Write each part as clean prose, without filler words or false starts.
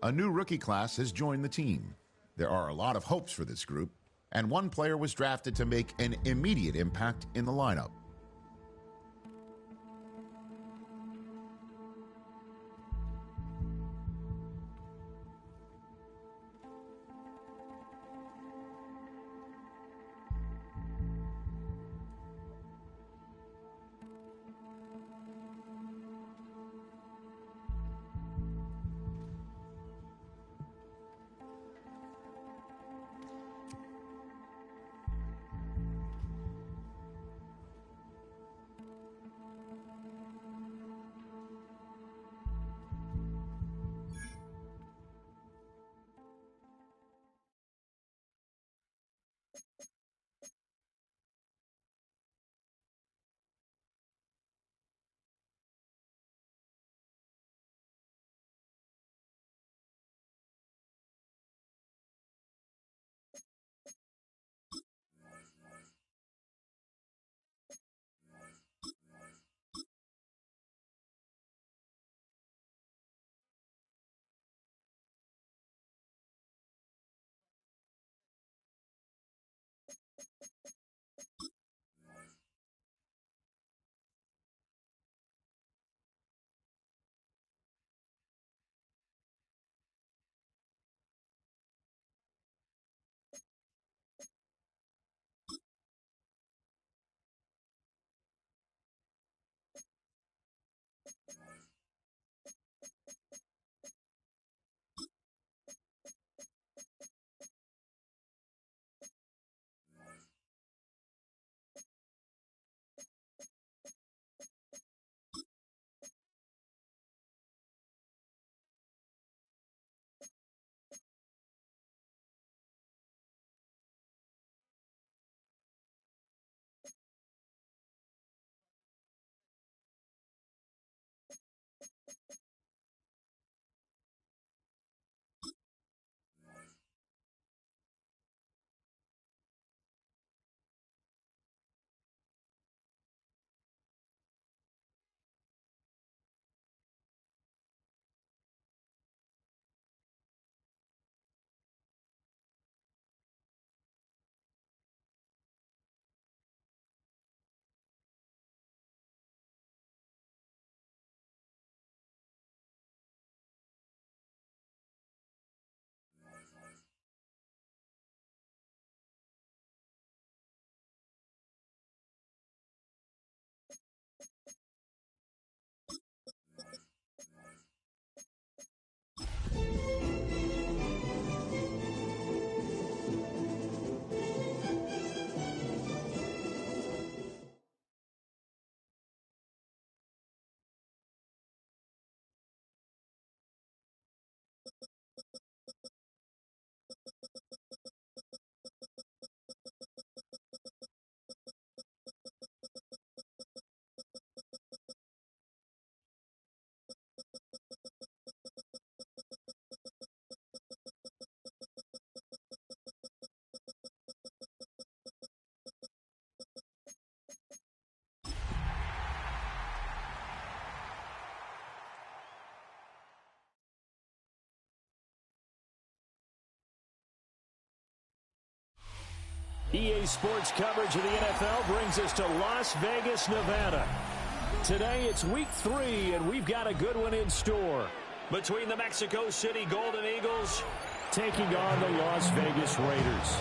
A new rookie class has joined the team. There are a lot of hopes for this group, and one player was drafted to make an immediate impact in the lineup. EA Sports coverage of the NFL brings us to Las Vegas, Nevada. Today it's week 3, and we've got a good one in store. Between the Mexico City Golden Eagles taking on the Las Vegas Raiders.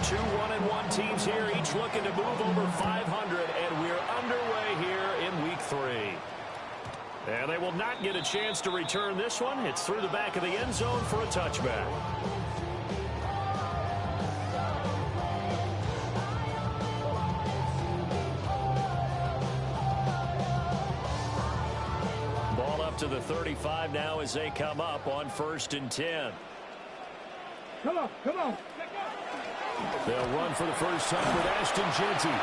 Two 1-1 teams here, each looking to move over 500, and we're underway here in week 3. And they will not get a chance to return this one. It's through the back of the end zone for a touchback. Ball up to the 35 now as they come up on 1st and 10. Come on, come on. They'll run for the first time with Ashton Jeanty.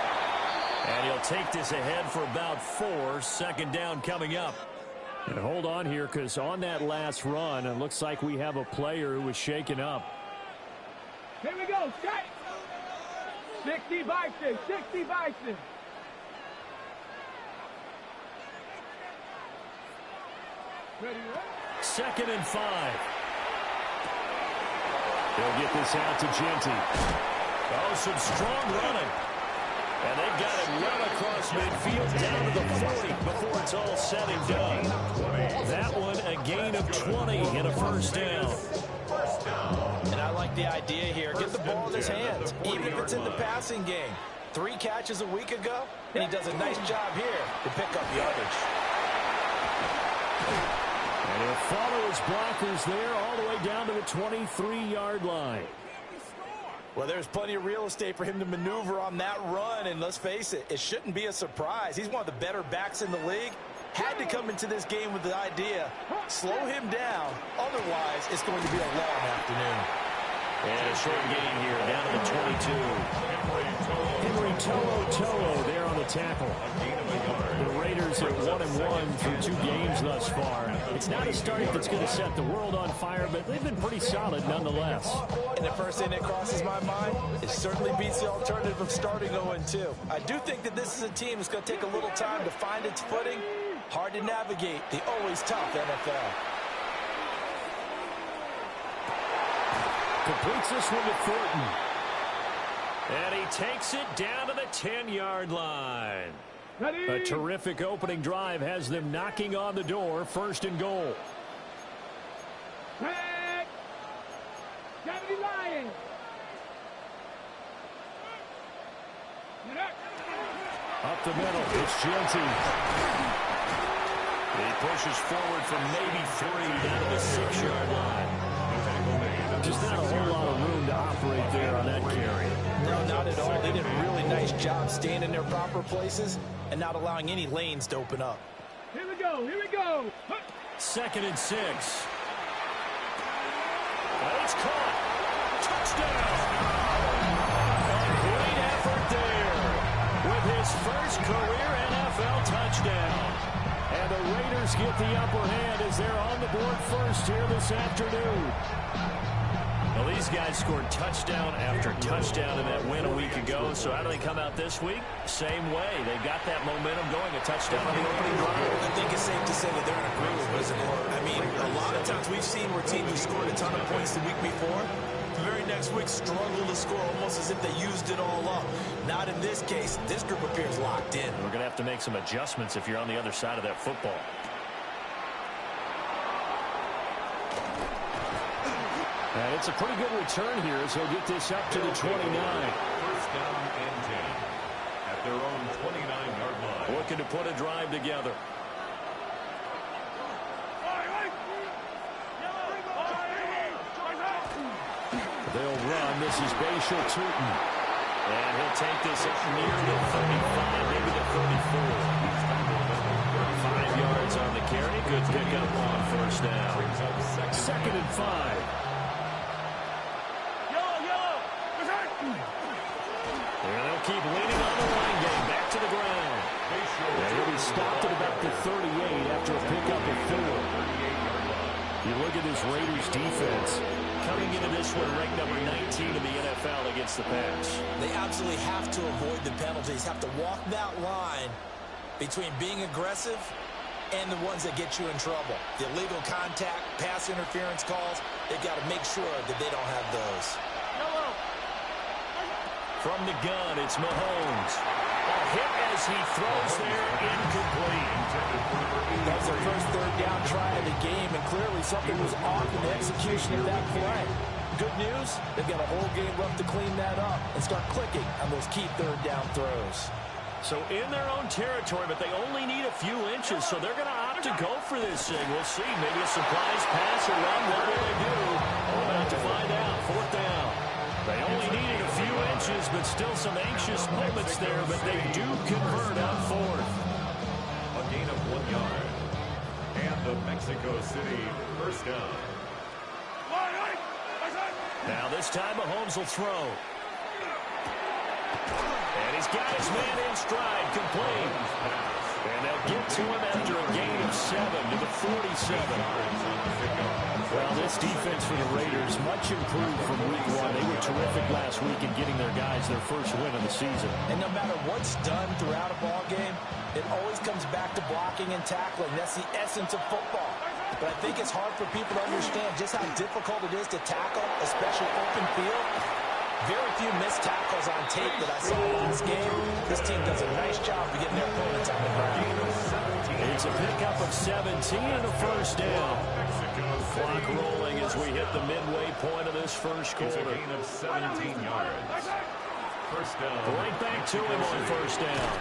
And he'll take this ahead for about 4. Second down coming up. And hold on here, because on that last run, it looks like we have a player who was shaken up. Here we go, set. 60 Bison, 60 Bison. Ready, right? 2nd and 5. They'll get this out to Genty. Oh, some strong running. And they've got it well across midfield down to the 40 before it's all said and done. That one a gain of 20 and a first down. And I like the idea here. Get the ball in his hands, even if it's in the passing game. 3 catches a week ago, and he does a nice job here to pick up yardage. And he'll follow his blockers there all the way down to the 23-yard line. Well, there's plenty of real estate for him to maneuver on that run, and let's face it, it shouldn't be a surprise. He's one of the better backs in the league. Had to come into this game with the idea, slow him down, otherwise it's going to be a long afternoon. And a short gain here, down to the 22. Henry To'o there on the tackle. The Raiders are 1-1 through 2 games thus far. It's not a start that's going to set the world on fire, but they've been pretty solid nonetheless. And the first thing that crosses my mind, it certainly beats the alternative of starting 0-2. I do think that this is a team that's going to take a little time to find its footing. Hard to navigate the always tough NFL. Completes this one to Thornton. And he takes it down to the 10-yard line. Ready? A terrific opening drive has them knocking on the door, 1st and goal. Red. 70 Lions. Up the middle, it's Genty. He pushes forward from maybe 3 down to the 6-yard line. Just not a whole lot of room to operate there on that carry. No, not at all. They did a really nice job staying in their proper places and not allowing any lanes to open up. Here we go, here we go. 2nd and 6. It's caught. Touchdown. A great effort there with his first career NFL touchdown. And the Raiders get the upper hand as they're on the board first here this afternoon. Well, these guys scored touchdown after touchdown in that win a week ago. So how do they come out this week? Same way. They've got that momentum going, a touchdown on the opening drive. I think it's safe to say that they're in a groove, isn't it? I mean, a lot of times we've seen where teams who scored a ton of points the week before, the very next week struggle to score almost as if they used it all up. Not in this case. This group appears locked in. We're going to have to make some adjustments if you're on the other side of that football. And it's a pretty good return here, so he'll get this up to the 29. First down and 10 at their own 29-yard line. Looking to put a drive together. They'll run. This is Bashal Tootin. And he'll take this up near the 35, maybe the 34. 5 yards on the carry. Good pickup on first down. 2nd and 5. And they'll keep leaning on the line game. Back to the ground. And he'll be stopped at about the 38 after a pickup of 4. You look at this Raiders defense coming into this one ranked number 19 in the NFL against the pass. They absolutely have to avoid the penalties, have to walk that line between being aggressive and the ones that get you in trouble. The illegal contact, pass interference calls, they've got to make sure that they don't have those. From the gun, it's Mahomes. A hit as he throws there, incomplete. That's their first 3rd down try of the game, and clearly something was off in the execution of that play. Good news, they've got a whole game left to clean that up and start clicking on those key 3rd down throws. So in their own territory, but they only need a few inches, so they're going to opt to go for this thing. We'll see. Maybe a surprise pass or run. What will they do? We're about to find out. 4th down. They only needed a few inches, but still some anxious moments there, but they do convert on 4th. A gain of 1 yard. And the Mexico City first down. Now this time Mahomes will throw. And he's got his man in stride, complete. And they'll get to him after a gain of 7 to the 47. Well, this defense for the Raiders, much improved from week 1. They were terrific last week in getting their guys their first win of the season. And no matter what's done throughout a ball game, it always comes back to blocking and tackling. That's the essence of football. But I think it's hard for people to understand just how difficult it is to tackle, especially open field. Very few missed tackles on tape that I saw last game. This team does a nice job of getting their opponents on the ground. It's a pickup of 17 and a first down. Clock rolling as we hit the midway point of this first quarter. It's a gain of 17 yards. First down. Right back to him on first down.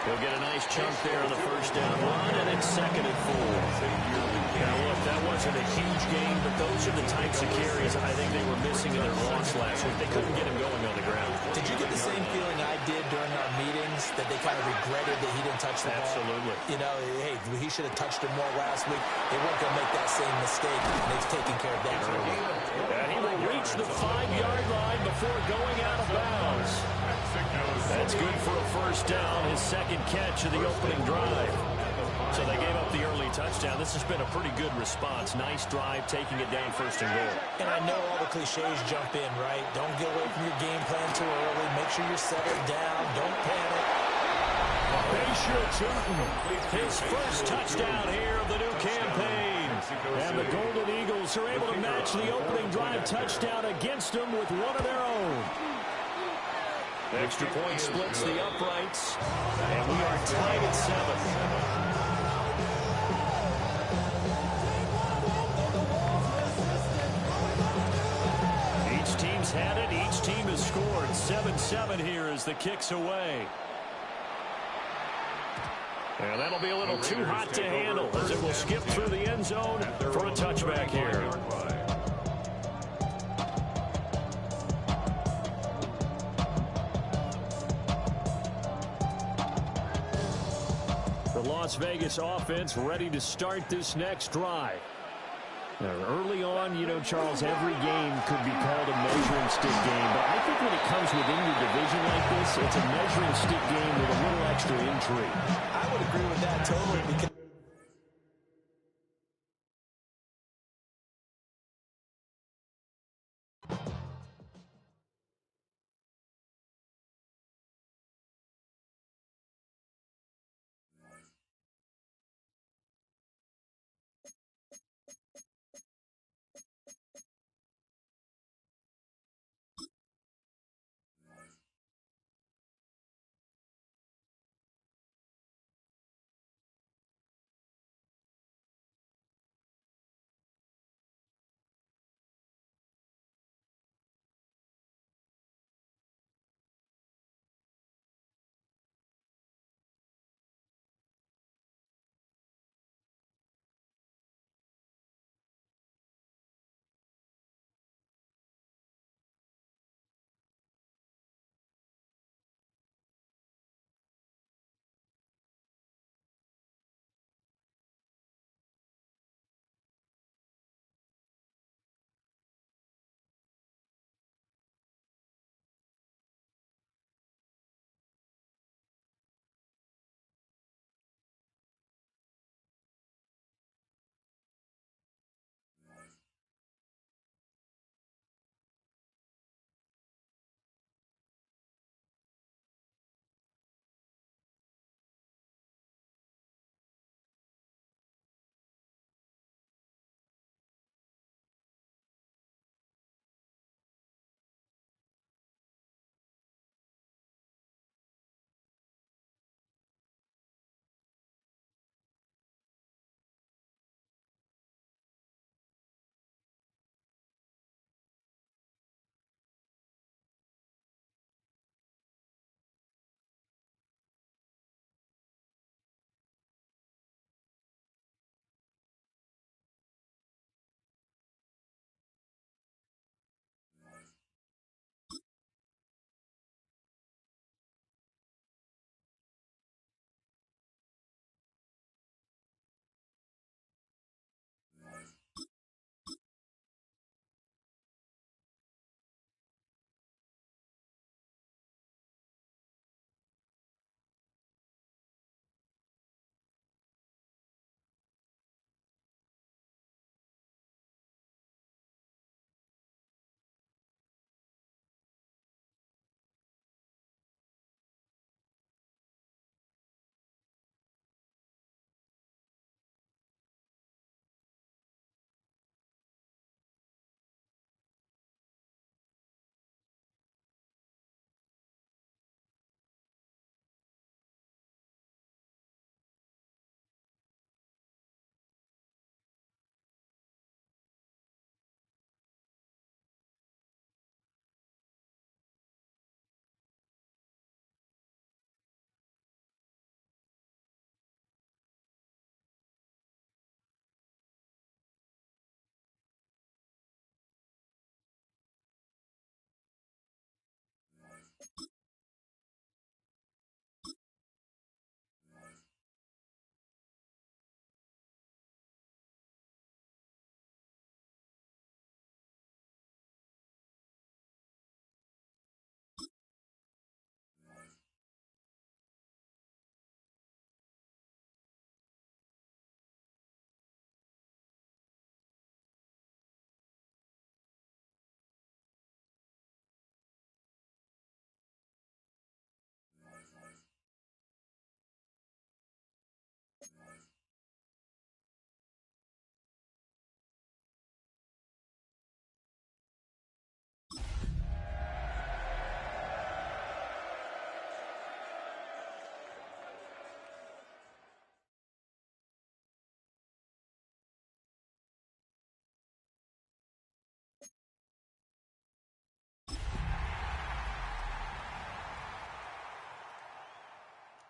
He'll get a nice chunk there on the first down run, and it's 2nd and 4. Now, look, that wasn't a huge gain, but those are the types of carries I think they were missing in their loss last week. They couldn't get him going on the ground. Did you get the same feeling I did during our meetings, that they kind of regretted that he didn't touch the ball? Absolutely. You know, hey, he should have touched it more last week. They weren't going to make that same mistake, and they've taken care of that early. And he will reach the 5-yard line before going out of bounds. That's good for a first down, his second catch of the opening drive. So they gave up the early touchdown. This has been a pretty good response. Nice drive, taking it down 1st and goal. And I know all the cliches jump in, right? Don't get away from your game plan too early. Make sure you're settled down. Don't panic. His first touchdown here of the new campaign. And the Golden Eagles are able to match the opening drive touchdown against them with one of their own. Extra point splits the uprights, and we are tied at 7. Each team's had it. Each team has scored. 7-7 here as the kick's away. And that'll be a little too hot to handle as it will skip through the end zone for a touchback here. The Las Vegas offense ready to start this next drive. Now, early on, you know, Charles, every game could be called a measuring stick game. But I think when it comes within your division like this, it's a measuring stick game with a little extra intrigue. I would agree with that totally because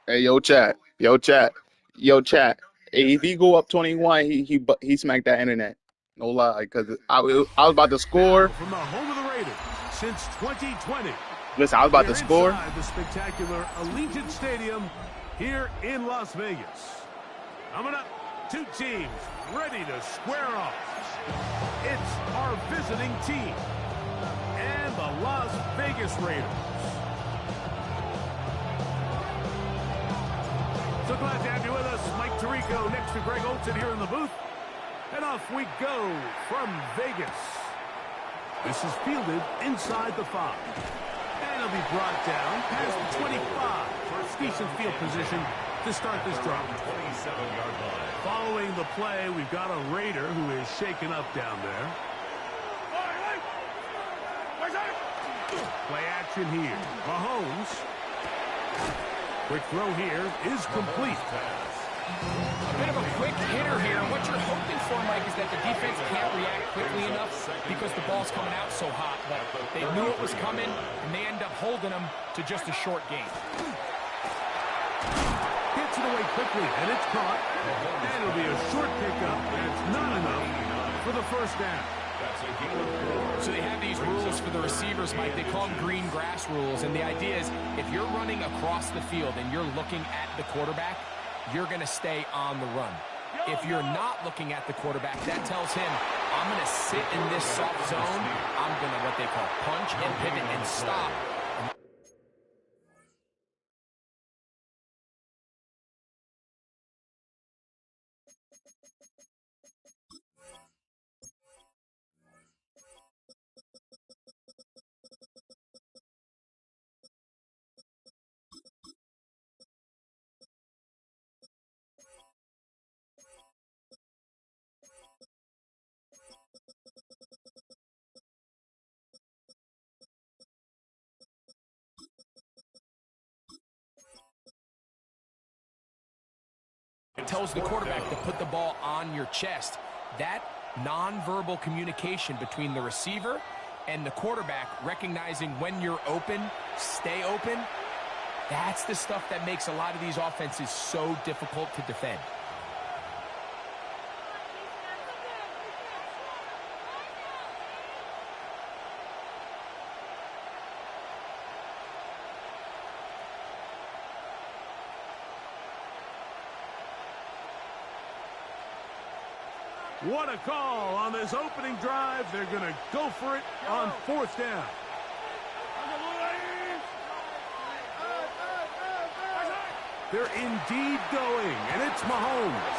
Hey, yo, chat. Yo, chat. Yo, chat. Hey, if he go up 21, he smacked that internet. No lie, because I was about to score. From the home of the Raiders since 2020. Listen, I was about to We're score. inside the spectacular Allegiant Stadium here in Las Vegas. Coming up, two teams ready to square off. It's our visiting team and the Las Vegas Raiders. So glad to have you with us. Mike Tirico next to Greg Olson here in the booth. And off we go from Vegas. This is fielded inside the 5. And it'll be brought down past the 25. Decent field position to start this drive. 27-yard line. Following the play, we've got a Raider who is shaken up down there. Play action here. Mahomes. Quick throw here is complete. A bit of a quick hitter here. What you're hoping for, Mike, is that the defense can't react quickly enough because the ball's coming out so hot. But they knew it was coming, and they end up holding them to just a short gain. Gets it away quickly, and it's caught. And it'll be a short pickup. That's not enough for the first down. So they have these rules for the receivers, Mike. They call them green grass rules. And the idea is if you're running across the field and you're looking at the quarterback, you're going to stay on the run. If you're not looking at the quarterback, that tells him, I'm going to sit in this soft zone. I'm going to what they call punch and pivot and stop. It tells the quarterback to put the ball on your chest. That nonverbal communication between the receiver and the quarterback, recognizing when you're open, stay open, that's the stuff that makes a lot of these offenses so difficult to defend. What a call on this opening drive. They're going to go for it on fourth down. They're indeed going, and it's Mahomes.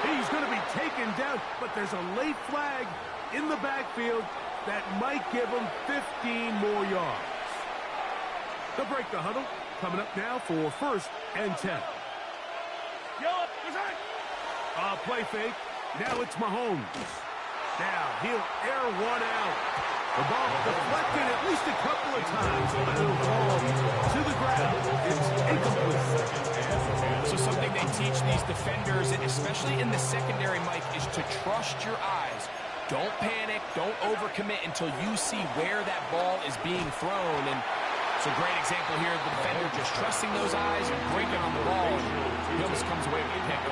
He's going to be taken down, but there's a late flag in the backfield that might give him 15 more yards. They'll break the huddle. Coming up now for first and 10. Play fake. Now it's Mahomes. Now he'll air one out. The ball deflected at least a couple of times, but it'll fall to the ground. It's incomplete. So something they teach these defenders, and especially in the secondary, Mike, is to trust your eyes. Don't panic. Don't overcommit until you see where that ball is being thrown. And it's a great example here of the defender just trusting those eyes and breaking on the ball. He almost comes away with a pick.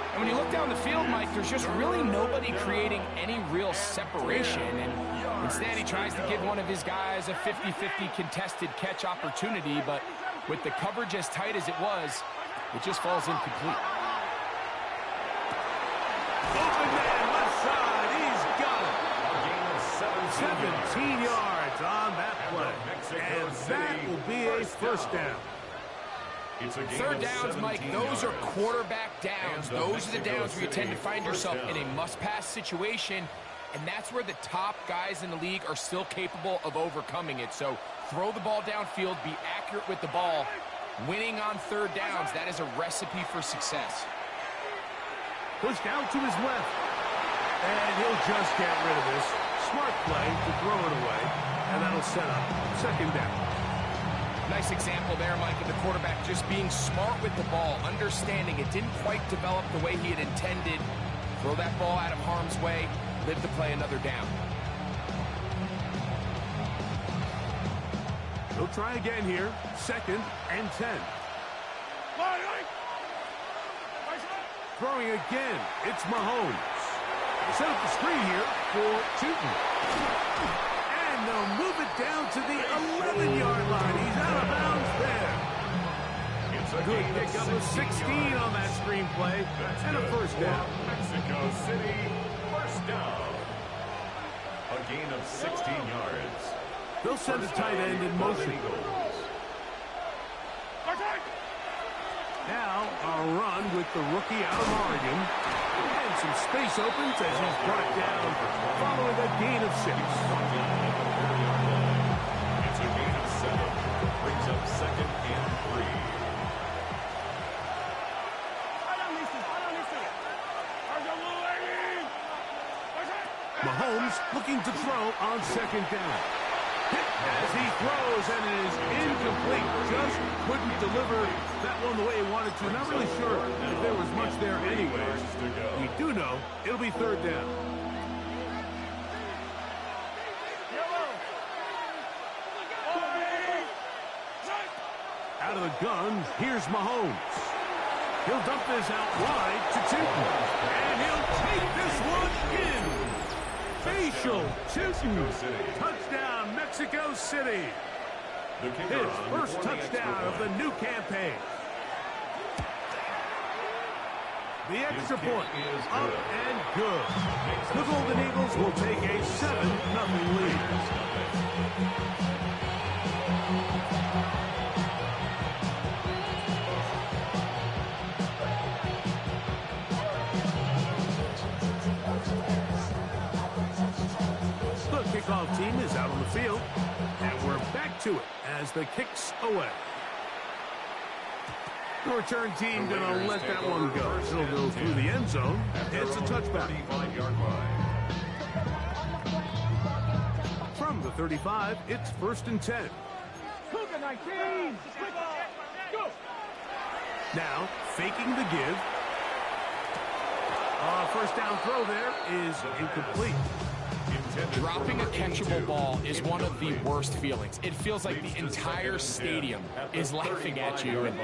And when you look down the field, Mike, there's just really nobody creating any real separation. And instead, he tries to give one of his guys a 50-50 contested catch opportunity. But with the coverage as tight as it was, it just falls incomplete. Open man, left side. He's got it. 17 yards on that play. And that will be a first down. Third downs, Mike, those are quarterback downs. Those are the downs where you tend to find yourself in a must-pass situation, and that's where the top guys in the league are still capable of overcoming it. So throw the ball downfield, be accurate with the ball. Winning on third downs, that is a recipe for success. Pushed out to his left, and he'll just get rid of this. Smart play to throw it away, and that'll set up second down. Nice example there, Mike, of the quarterback just being smart with the ball, understanding it didn't quite develop the way he had intended. Throw that ball out of harm's way, live to play another down. He'll try again here, second and 10. Throwing again, it's Mahomes. Set up the screen here for Tootin. And they'll move it down to the 11-yard line. He's out of bounds there. It's a Good gain of pickup of 16 on that screenplay and a first down. Mexico City, first down. A gain of 16 yards. They'll send the tight end in motion. Now a run with the rookie out of Oregon. And some space opens as he's brought down following a gain of 6. It's a gain of 7. Brings up 2nd and 3. Mahomes looking to throw on 2nd down. Hit as he throws, and it is incomplete. Just couldn't deliver that one the way he wanted to. Not really sure if there was much there anyways. We do know it'll be 3rd down. Out of the gun, here's Mahomes. He'll dump this out wide to Tootin. And he'll take this one in. Facial Tootin. Touchdown, Mexico City. His first touchdown of the new campaign. The extra point is up and good. The Golden Eagles will take a 7-0 lead. Kickoff team is out on the field, and we're back to it as the kick's away. The return team going to let that one go. It'll go through the end zone. It's a touchback. From the 35, it's 1st and 10. Cougar 19. Go. Now, faking the give. First down throw there is incomplete. Dropping a catchable ball is one of the worst feelings. It feels like the entire stadium is laughing at you. And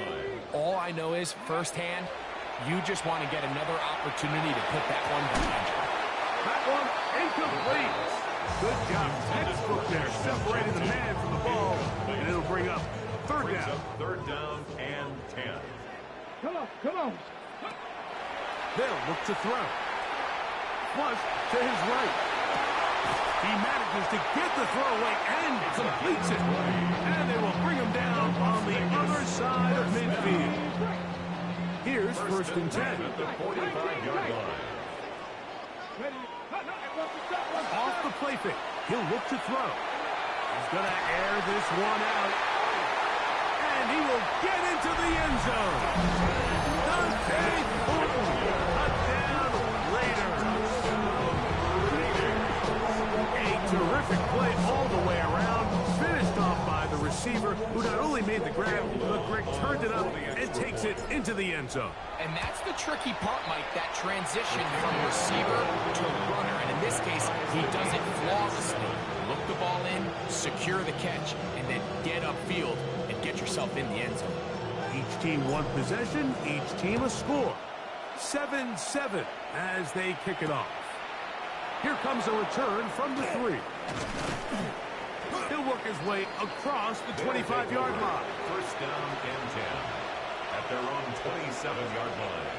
all I know is, firsthand, you just want to get another opportunity to put that one behind you. That one incomplete. Good job. Textbook there, separating the man from the ball. And it'll bring up 3rd down. 3rd down and 10. Come on, come on. They'll look to throw. Flush to his right. He manages to get the throw away and completes it. And they will bring him down on the other side of midfield. Here's 1st and 10. At the 45-yard line. Off the play fake. He'll look to throw. He's going to air this one out. And he will get into the end zone. Touchdown, Raiders. A terrific play all the way around. Finished off by the receiver, who not only made the grab, but Greg turned it up and takes it into the end zone. And that's the tricky part, Mike, that transition from receiver to runner. And in this case, he does it flawlessly. Look the ball in, secure the catch, and then get upfield and get yourself in the end zone. Each team one possession, each team a score. 7-7 as they kick it off. Here comes a return from the 3. He'll work his way across the 25-yard line. 1st down and 10 at their own 27-yard line.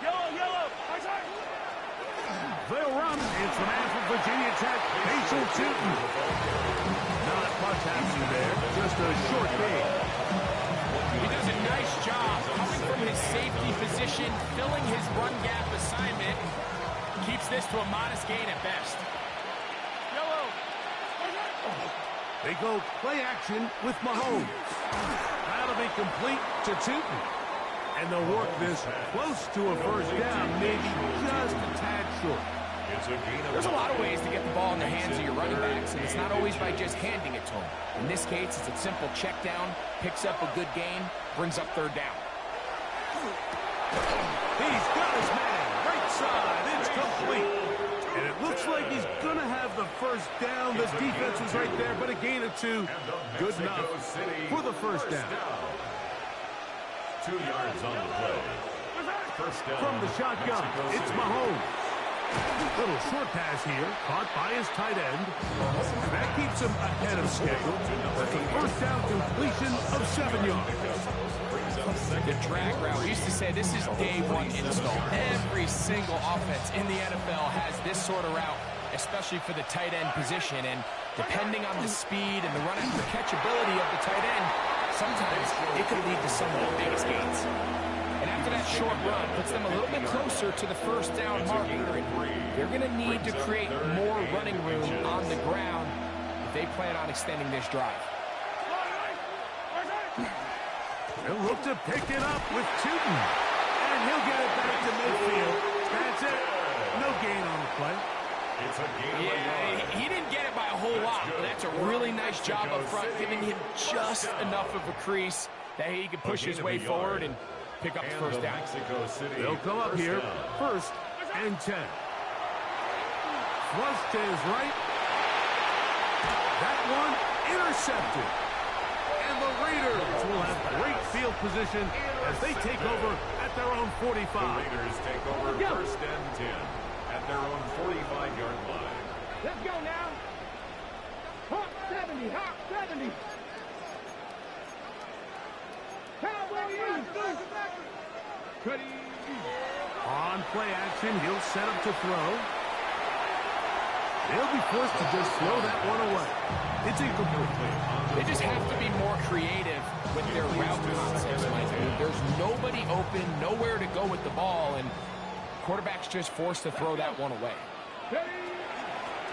Yellow. They'll run. It's the man from Virginia Tech, Facial Tootin. Not much happening there. Just a short gain. He does a nice job coming from his safety position, filling his run gap assignment. Keeps this to a modest gain at best. They go play action with Mahomes. That'll be complete to Tootin. And they'll work this close to a first down, maybe just a tad short. There's a lot of ways to get the ball in the hands of your running backs, and it's not always by just handing it to them. In this case, it's a simple check down, picks up a good gain, brings up 3rd down. He's got his man. Right side. It's complete. And it looks like he's going to have the first down. The defense was right there, but a gain of 2. Good enough for the first down. 2 yards on the play. First down. From the shotgun, it's Mahomes. Little short pass here, caught by his tight end. That keeps him ahead of schedule. That's a first down completion of 7 yards. The drag route, we used to say this is day one install. Every single offense in the NFL has this sort of route, especially for the tight end position. And depending on the speed and the run after catchability of the tight end, sometimes it could lead to some of the biggest gains. And after that short run, puts them a little bit closer to the first down marker. And they're going to need to create more running room on the ground if they plan on extending this drive. They'll look to pick it up with Tootin. And he'll get it back to midfield. That's it. No gain on the play. It's a gain. Yeah, he didn't get it by a whole lot, but that's a really nice job up front, giving him just enough of a crease that he can push his way forward and pick up the first down. They'll come up here, first and 10. Flush to his right. That one intercepted. And the Raiders will have great field position as they take over at their own 45. The Raiders take over first and 10 at their own 45-yard line. Let's go now. Hawk 70, Hawk 70. On play action, he'll set up to throw. They'll be forced to just throw that one away. It's incomplete. They just have to be more creative with their route concepts, Mike. There's nobody open, nowhere to go with the ball, and quarterback's just forced to throw that one away.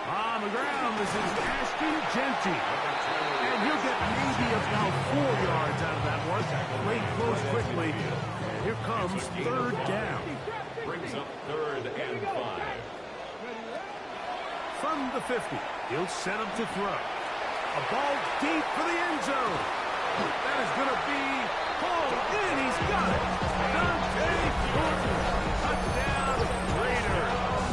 On the ground, this is Ashton Genty. And he'll get maybe about 4 yards out of that one. Play close quickly. And here comes third down. Brings up third and 5. From the 50, he'll set him to throw. A ball deep for the end zone. That is going to be pulled in. He's got it. Dante Thornton. Touchdown, Raiders.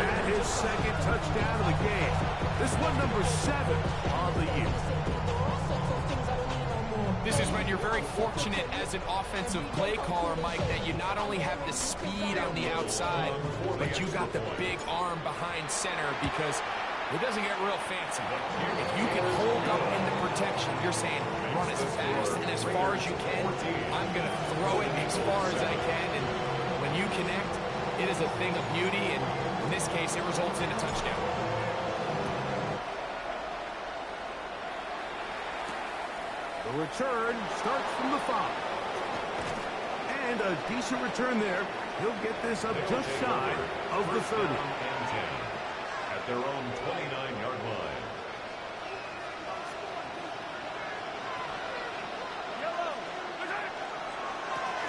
That is second touchdown of the game. This one number 7 on the year. This is when you're very fortunate as an offensive play caller, Mike, that you not only have the speed on the outside, but you got the big arm behind center, because it doesn't get real fancy. If you can hold up in the protection, you're saying run as fast and as far as you can. I'm going to throw it as far as I can, and when you connect, it is a thing of beauty, and in this case, it results in a touchdown. The return starts from the 5. And a decent return there. He'll get this up just shy of the 30. At their own 29-yard line.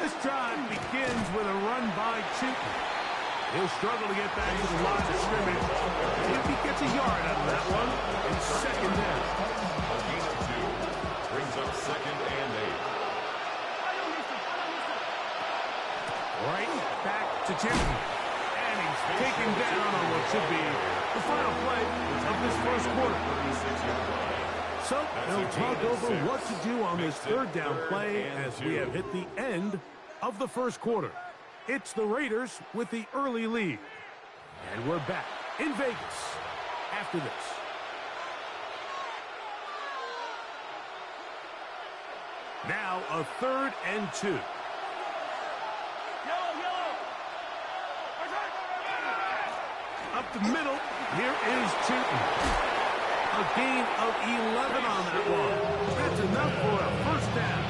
This drive begins with a run by Tootin. He'll struggle to get back to the line of scrimmage. If he gets a yard out of that one, it's second down. A gain of 2 brings up second and 8. Right back to Tootin. And he's taken down on what should be the final play of this first quarter. So they'll talk over what to do on this third down play as we have hit the end of the first quarter. It's the Raiders with the early lead. And we're back in Vegas after this. Now a third and 2. Up the middle, here is Tootin. A gain of 11 on that one. That's enough for a first down.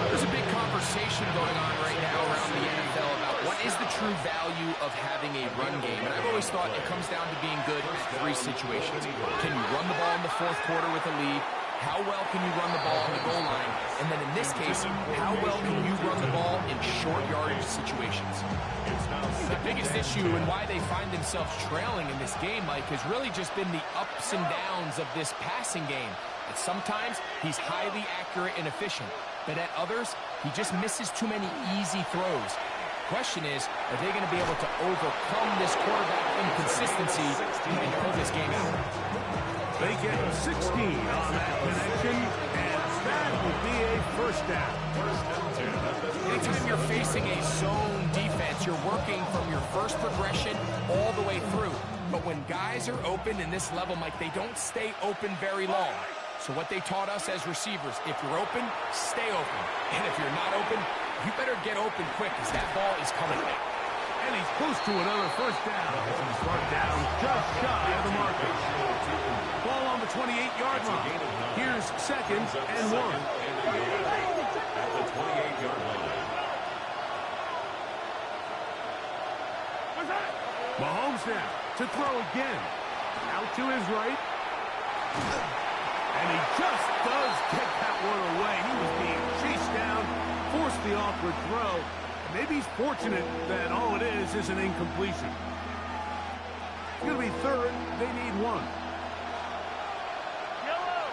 There's a big conversation going on right now around the NFL about what is the true value of having a run game. And I've always thought it comes down to being good in 3 situations. Can you run the ball in the fourth quarter with a lead? How well can you run the ball on the goal line? And then in this case, how well can you run the ball in short yardage situations? The biggest issue and why they find themselves trailing in this game, Mike, has really just been the ups and downs of this passing game. And sometimes he's highly accurate and efficient, but at others, he just misses too many easy throws. Question is, are they going to be able to overcome this quarterback inconsistency and pull this game out? They get 16 on that connection, and that will be a first down. Anytime you're facing a zone defense, you're working from your first progression all the way through. But when guys are open in this level, Mike, they don't stay open very long. So what they taught us as receivers, if you're open, stay open. And if you're not open, you better get open quick because that ball is coming back. And he's close to another first down. Brought down just shy of the marker. Ball on the 28-yard line. Here's second and 1. At the 28-yard line. Mahomes now to throw again. Out to his right. And he just does get that one away. He was being chased down, forced the awkward throw. Maybe he's fortunate that all it is an incompletion. It's going to be third. They need 1. Yellow.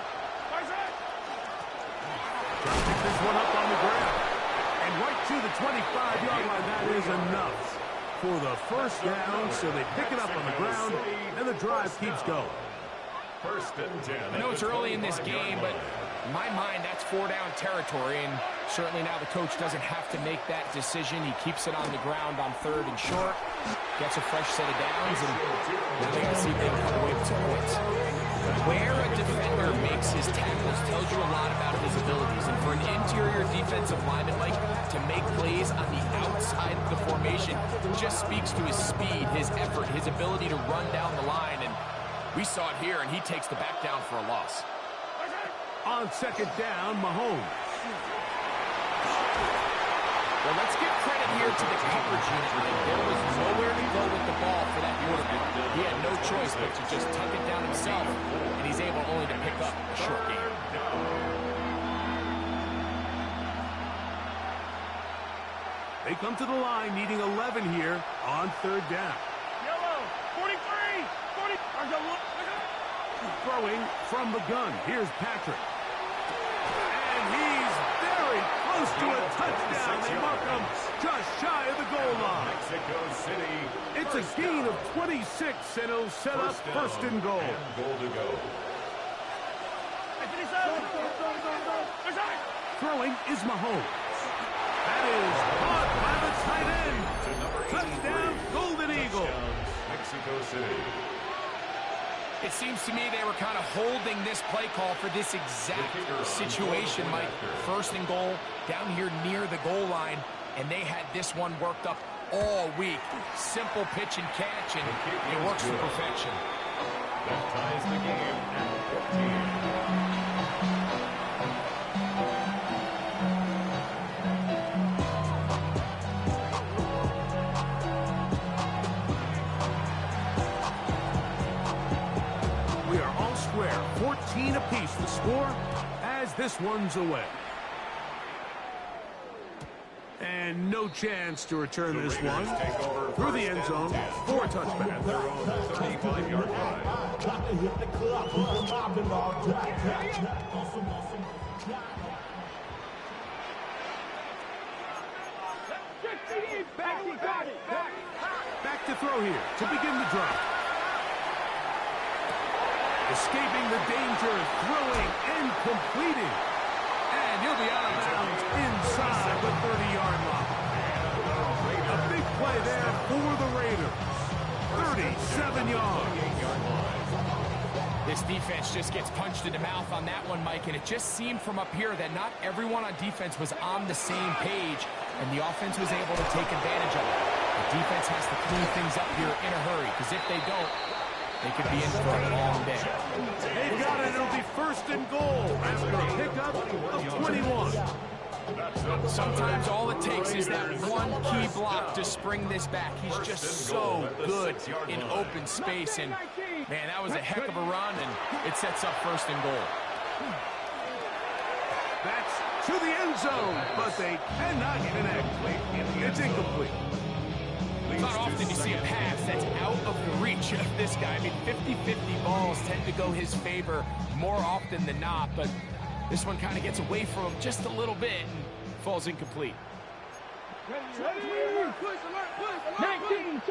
Trying to pick this one up on the ground. And right to the 25-yard line. That is enough for the first down. So they pick it up on the ground, and the drive keeps going. First and 10. I know it's early in this game, but in my mind, that's 4-down territory, and certainly now the coach doesn't have to make that decision. He keeps it on the ground on 3rd and short, gets a fresh set of downs, and now they can see if they can come away with 2 points. Where a defender makes his tackles tells you a lot about his abilities, and for an interior defensive lineman, Mike, to make plays on the outside of the formation just speaks to his speed, his effort, his ability to run down the line, and we saw it here, and he takes the back down for a loss. On second down, Mahomes. Well, let's give credit here to the coverage unit. There was nowhere to go with the ball for that quarterback. He had no choice but to just tuck it down himself, and he's able only to pick up a short gain. They come to the line needing 11 here on 3rd down. Yellow. 43. 40. Throwing from the gun. Here's Patrick. And he's very close to a touchdown. They mark him just shy of the goal line. Mexico City. It's a gain of 26, and it'll set up first and goal. And goal to go. Throwing is Mahomes. That is caught by the tight end. Touchdown, Golden Eagles. Mexico City. It seems to me they were kind of holding this play call for this exact situation, Mike. 1st and goal, down here near the goal line, and they had this one worked up all week. Simple pitch and catch, and it works to perfection. That ties the game at 14. We are all square, 14 apiece the score as this one's away. And no chance to return this one through the end zone for a touchback. At their own 35-yard line. Back to throw here to begin the drive. Escaping the danger, throwing and completing. And he'll be out of bounds inside the 30-yard line. A big play there for the Raiders. 37 yards. This defense just gets punched in the mouth on that one, Mike, and it just seemed from up here that not everyone on defense was on the same page, and the offense was able to take advantage of it. The defense has to clean things up here in a hurry, because if they don't, they could be in for a long day. They've got it. It'll be 1st and goal after a pickup of 21. Sometimes all it takes is that one key block to spring this back. He's just so good in open space, and man, that was a heck of a run, and it sets up 1st and goal. That's to the end zone, but they cannot connect. It's incomplete. Not often you see a pass that's out of the reach of this guy. I mean, 50-50 balls tend to go his favor more often than not, but this one kind of gets away from him just a little bit and falls incomplete. 19.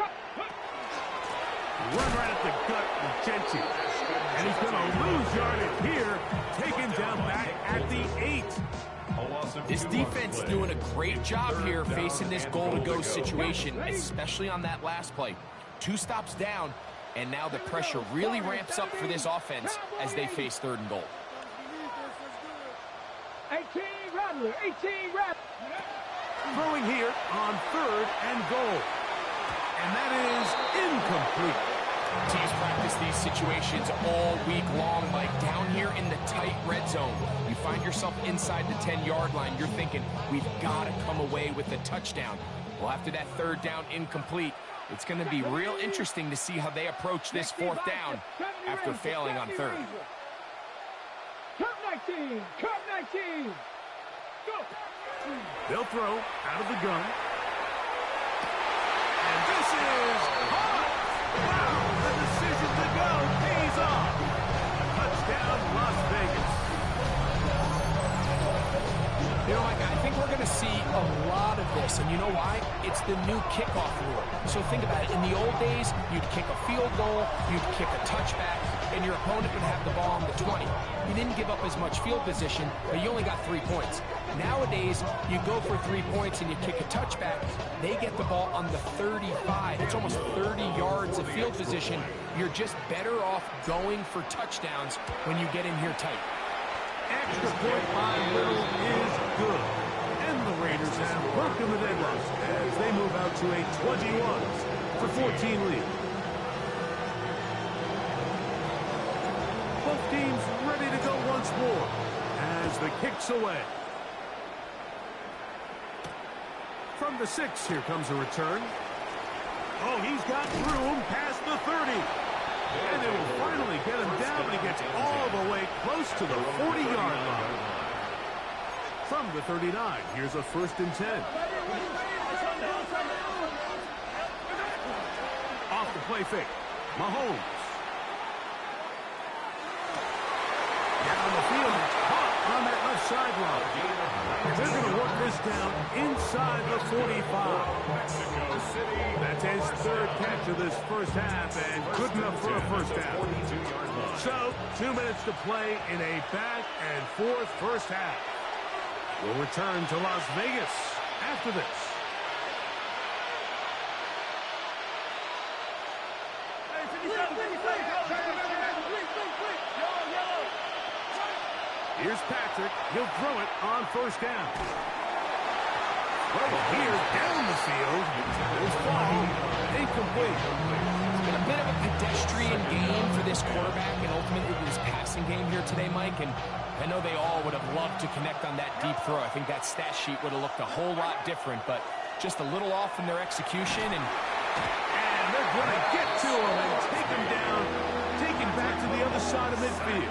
Run right at the gut with Genchi. And he's going to lose yardage here, taken down back at the 8. This defense is doing a great job here facing this goal-to-go situation, especially on that last play. 2 stops down, and now the pressure really ramps up for this offense as they face 3rd and goal. 18 Rattler, 18 Rattler. Throwing here on 3rd and goal. And that is incomplete. Teams practice these situations all week long, Mike. Down here in the tight red zone, you find yourself inside the 10-yard line. You're thinking, we've got to come away with a touchdown. Well, after that 3rd down incomplete, it's going to be real interesting to see how they approach this 4th down after failing on 3rd. Cup 19, Cup 19. Go. They'll throw out of the gun. And this is hot. Wow, the decision to go pays off. Touchdown, Las Vegas. You know, I think we're going to see a lot of this, and you know why? It's the new kickoff rule. So think about it. In the old days, you'd kick a field goal, you'd kick a touchback, and your opponent would have the ball on the 20. You didn't give up as much field position, but you only got 3 points. Nowadays, you go for 3 points and you kick a touchback. They get the ball on the 35. It's almost 30 yards of field position. You're just better off going for touchdowns when you get in here tight. Extra point by Little is good. And the Raiders have broken the deadlock as they move out to a 21-14 lead. Both teams ready to go once more as the kick's away. From the 6, here comes a return. Oh, he's got room past the 30. And they will finally get him down, but he gets all the way close to the 40-yard line. From the 39, here's a 1st and 10. Off the play fake, Mahomes. Down the field, caught on that left sideline. They're going to work this down inside the 45. That's his 3rd catch of this first half, and good enough for a first down. So, 2 minutes to play in a back-and-forth first half. We'll return to Las Vegas after this. Here's Patrick. He'll throw it on 1st down. Right here, down the field. His ball incomplete. It's been a bit of a pedestrian game for this quarterback and ultimately this passing game here today, Mike. And I know they all would have loved to connect on that deep throw. I think that stat sheet would have looked a whole lot different, but just a little off in their execution. And they're going to get to him and take him down, take him back to the other side of midfield.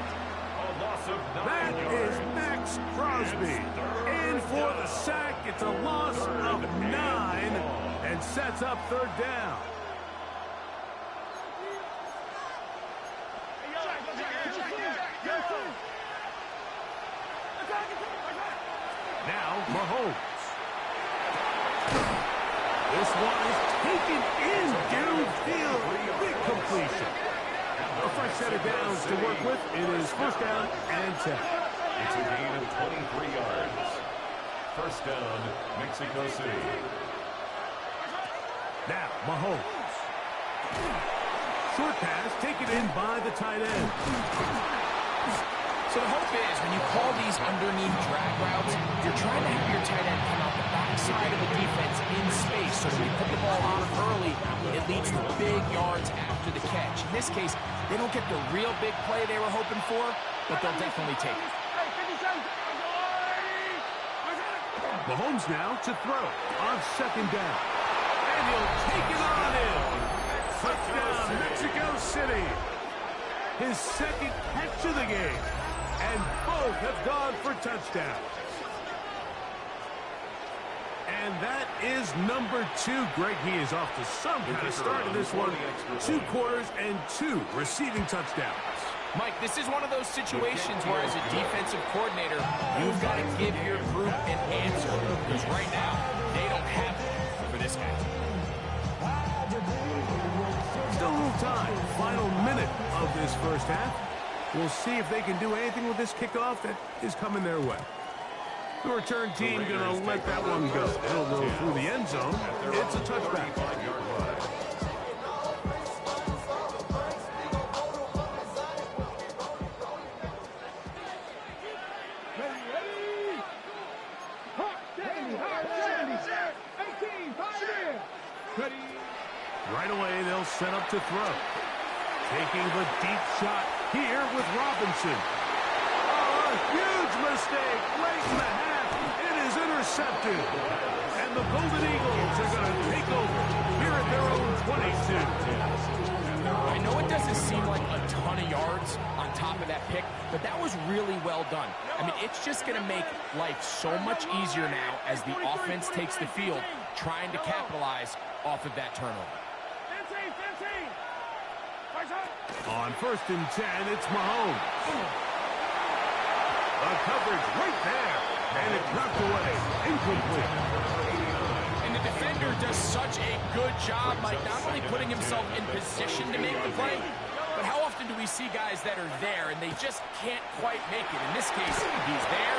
That is Max Crosby. In for the sack. It's a loss of 9 and sets up 3rd down. Now Mahomes. This one is taken in downfield. Big completion. A fresh set of downs to work with. It is 1st down and 10. It's a gain of 23 yards. 1st down, Mexico City. Now, Mahomes. Short pass taken in by the tight end. so the hope is when you call these underneath drag routes, you're trying to have your tight end come out the backside of the defense in space. So when you put the ball on early, it leads to big yards after the catch. In this case, they don't get the real big play they were hoping for, but they'll definitely take it. Mahomes now to throw on 2nd down. And he'll take it on in. Touchdown, Mexico City. His 2nd catch of the game. And both have gone for touchdowns. And that is number 2. Greg, he is off to some kind of start in this one. 2 quarters and 2 receiving touchdowns. Mike, this is one of those situations where as a defensive coordinator, you've got to give your group an answer. Because right now, they don't have this game. Still a little time. Final minute of this first half. We'll see if they can do anything with this kickoff that is coming their way. The return team going to let that one go. It'll go through the end zone. It's a touchback. Right away, they'll set up to throw. Taking the deep shot here with Robinson. Oh, a huge mistake late in the half. It is intercepted. And the Golden Eagles are going to take over here at their own 22. I know it doesn't seem like a ton of yards on top of that pick, but that was really well done. I mean, it's just going to make life so much easier now as the offense takes the field, trying to capitalize off of that turnover. On 1st and 10, it's Mahomes. The coverage right there, and it's knocked away, incomplete. And the defender does such a good job, Mike, not only putting himself in position to make the play, but how often do we see guys that are there and they just can't quite make it? In this case, he's there,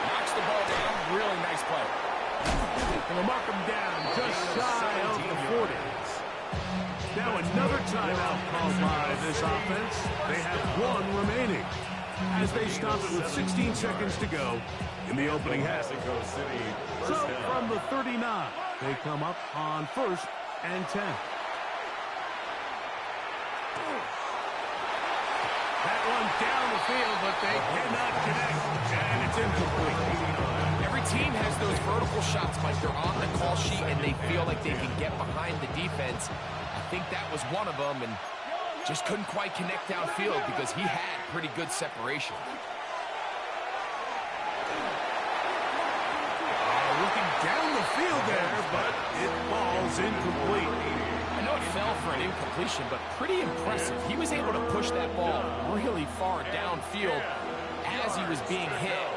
knocks the ball down, really nice play. And they'll mark him down just shy of the 40. Now another timeout called by this offense. They have one remaining as they stop it with 16 seconds to go in the opening half. So from the 39, they come up on 1st and 10. That one down the field, but they cannot connect, and it's incomplete. Every team has those vertical shots, Mike. They're on the call sheet, and they feel like they can get behind the defense. I think that was one of them, and just couldn't quite connect downfield because he had pretty good separation. Looking down the field there, but it falls incomplete. I know it fell for an incompletion, but pretty impressive. He was able to push that ball really far downfield as he was being hit.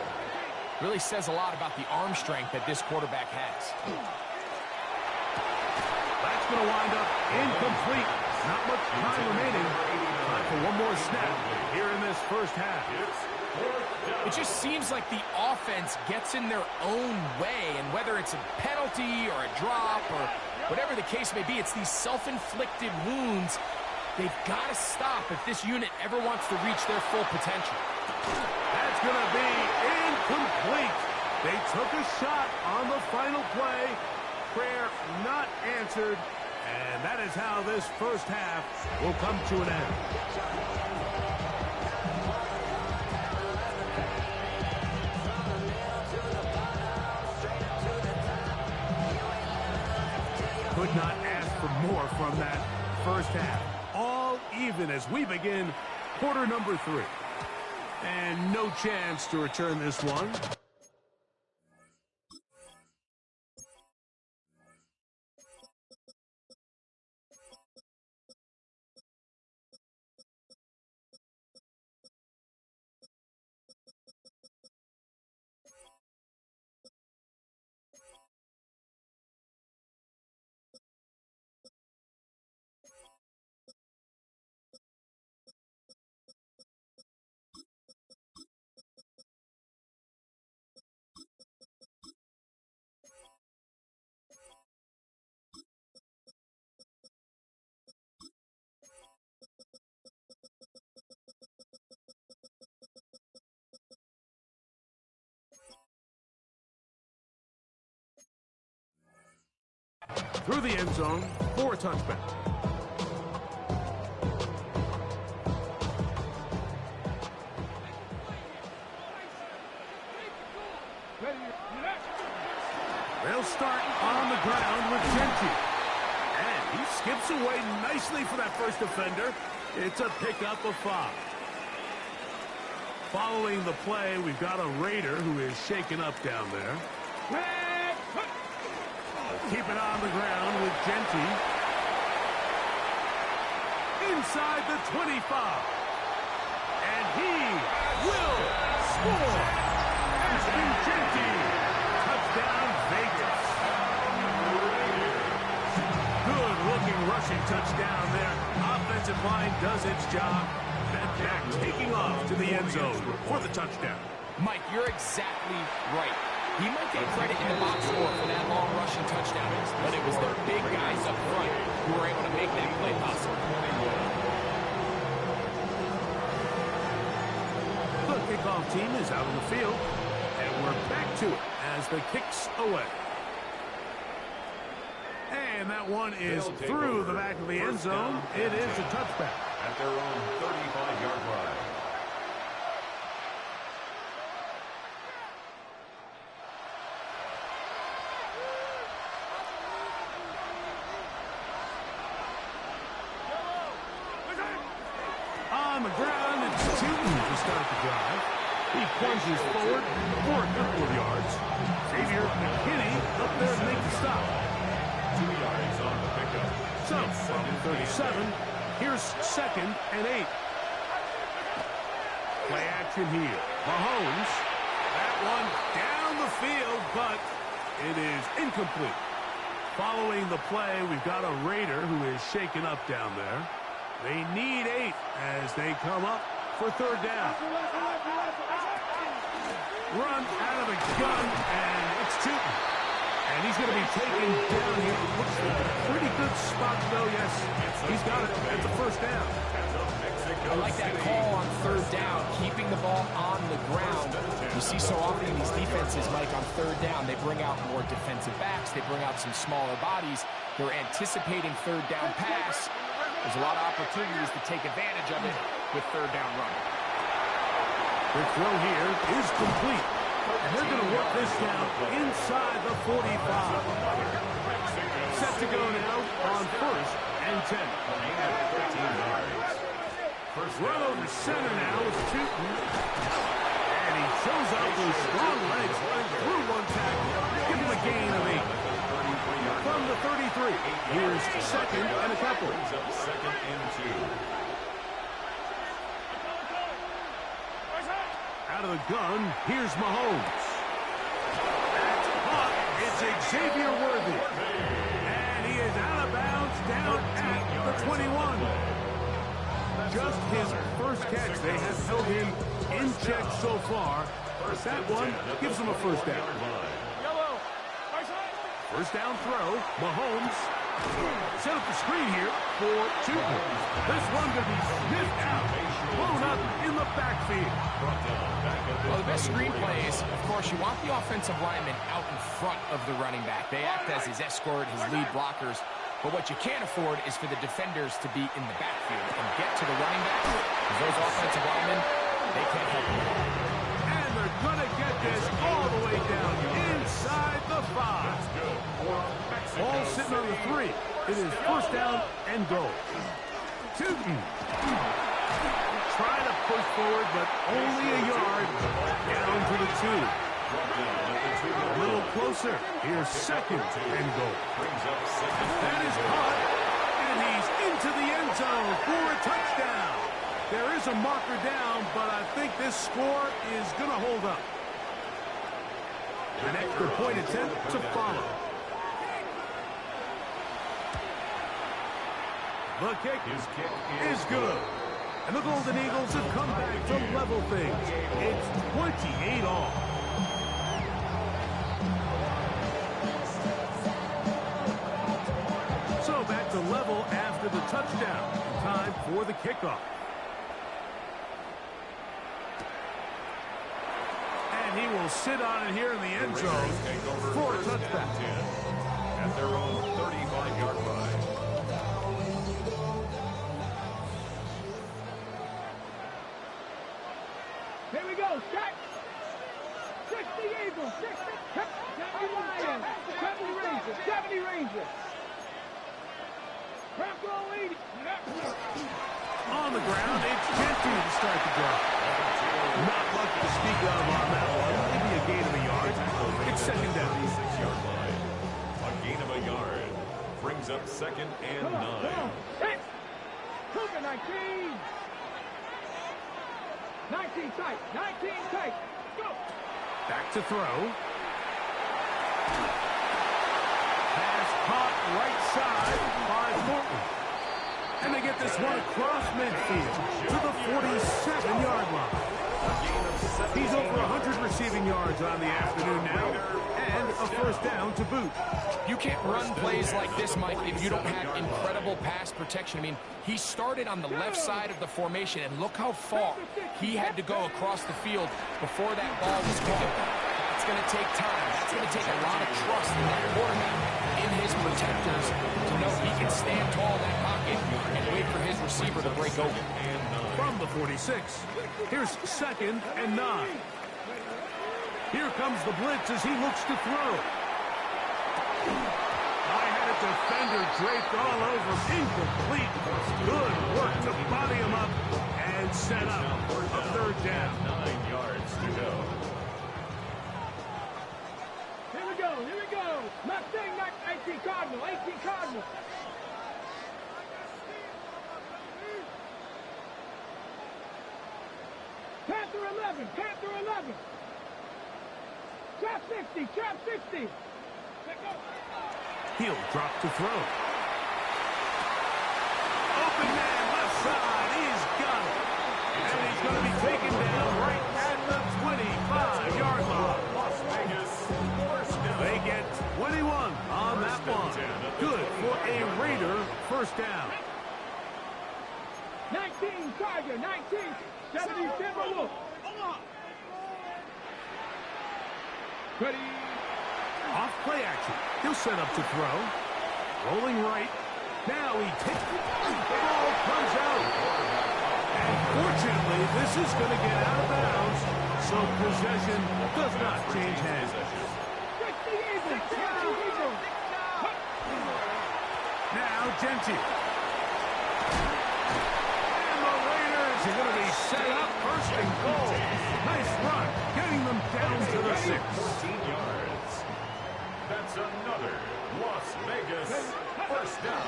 Really says a lot about the arm strength that this quarterback has. That's going to wind up incomplete. Not much time remaining. Time for one more snap here in this first half. It just seems like the offense gets in their own way, and whether it's a penalty or a drop or whatever the case may be, it's these self-inflicted wounds. They've got to stop if this unit ever wants to reach their full potential. That's going to be incomplete. They took a shot on the final play. Prayer not answered. And that is how this first half will come to an end. Could not ask for more from that first half. All even as we begin quarter number 3. And no chance to return this one. Through the end zone for a touchback. They'll start on the ground with Genti. And he skips away nicely for that first defender. It's a pickup of 5. Following the play, we've got a Raider who is shaken up down there. Keep it on the ground with Genti. Inside the 25. And he will score. Ashton Genti. Touchdown, Vegas. touchdown there. Offensive line does its job. That back taking off to the end zone for the touchdown. Mike, you're exactly right. He might get credit in the box score for that long rushing touchdown, but it was their big guys up front who were able to make that play possible. The kickoff team is out on the field, and we're back to it as the kick's away. And that one is through the back of the end zone. It is a touchback. At their own 35-yard line. On the ground, it's Tootin to start the drive. He plunges forward for a couple of yards. Xavier McKinney up there to make the stop. 2 yards on the pickup. So, from 37, here's 2nd and 8. Play action here. Mahomes. That one down the field, but it is incomplete. Following the play, we've got a Raider who is shaken up down there. They need 8 as they come up for 3rd down. Run out of the gun, and it's Tootin. And he's going to be taken down here. Looks like a pretty good spot, though. Yes, he's got it at the 1st down. I like that call on 3rd down, keeping the ball on the ground. You see so often in these defenses, Mike, on 3rd down, they bring out more defensive backs. They bring out some smaller bodies. They're anticipating 3rd down pass. There's a lot of opportunities to take advantage of it with 3rd down run. The throw here is complete. And they're going to work this down inside the 45. Set to go now on 1st and 10. Run over center now is Tootin. And he shows up with strong legs running through one tackle. Give him a gain of 8. From the 33, here's 2nd and a couple. 2nd and 2. Out of the gun, here's Mahomes. That's caught. It's Xavier Worthy. And he is out of bounds down at the 21. Just his first catch. They have held him in check so far. That one gives him a 1st down. 1st down throw. Mahomes set up the screen here for Tootin. This one going to be sniffed out. Blown up in the backfield. Well, the best screen plays, of course, you want the offensive lineman out in front of the running back. They act as his escort, his lead blockers. But what you can't afford is for the defenders to be in the backfield and get to the running back. Because those offensive linemen, they can't help them. And they're going to get this all the way down inside the 5. Ball sitting on the 3. It is 1st down and goal. Tootin trying to push forward, but only a yard down to the 2. A little closer. Here's 2nd and goal. That is caught, and he's into the end zone for a touchdown. There is a marker down, but I think this score is going to hold up. An extra point attempt to follow. The kick is good. And the Golden Eagles have come back to level things. It's 28 all. So back to level after the touchdown. Time for the kickoff. And he will sit on it here in the end zone for a touchdown. At their own 35-yard line. Here we go, set. 60 Eagles, 60 Lions, 70 Rangers, 70 Rangers. Bronco lead. On the ground, it's Gentry to start the drive. Not much to speak of on that one. Maybe a gain of a yard. It's 2nd down. 6-yard line. A gain of a yard. Brings up 2nd and 9. Come on. Hit. Cougar 19. 19 tight, 19 tight. Go. Back to throw. Pass caught right side by Thornton. And they get this one across midfield to the 47-yard line. He's over 100 receiving yards on the afternoon now, and a first down to boot. You can't run plays like this, Mike, if you don't have incredible pass protection. I mean, he started on the left side of the formation, and look how far he had to go across the field before that ball was caught. That's going to take time. That's going to take a lot of trust in that quarterback, in his protectors, to know he can stand tall in that pocket and wait for his receiver to break open. From the 46, here's 2nd and 9. Here comes the blitz as he looks to throw. I had a defender draped all over. Incomplete. Good work to body him up and set up a third down. 9 yards to go. Here we go, here we go. Mustang, 18 Cardinal, 18 Cardinal. Panther 11, Panther 11. Trap 60, trap 60. He'll drop to throw. Open man, left side. He's got it. And he's going to be taken down right at the 25-yard line. Las Vegas, first down. They get 21 on that one. Good for a Raider first down. 19 Tiger, 19. 77 Wolf. Ready. Off play action. He'll set up to throw. Rolling right. Now he takes it. The ball comes out. And fortunately, this is going to get out of bounds, so possession does not change hands. 60 Eagles, 60 Eagles. Now Genty. And the Raiders are going to be set up first and goal. Nice run, getting them down to the 6. 14 yards. That's another Las Vegas first down.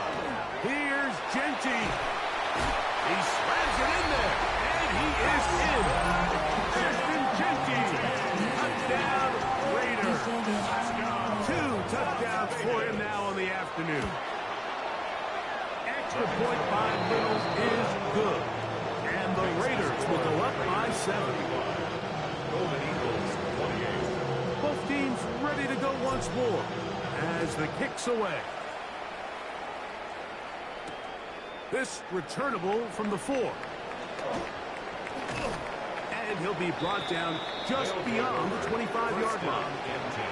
Here's Genty. He slams it in there, and he is in. Justin Genty, touchdown Raiders. 2 touchdowns for him now on the afternoon. Extra point by Little is good, and the Raiders will go up by 7. Golden Eagles, 28. Both teams ready to go once more as the kick's away. This returnable from the 4. And he'll be brought down just beyond the 25-yard line. And 10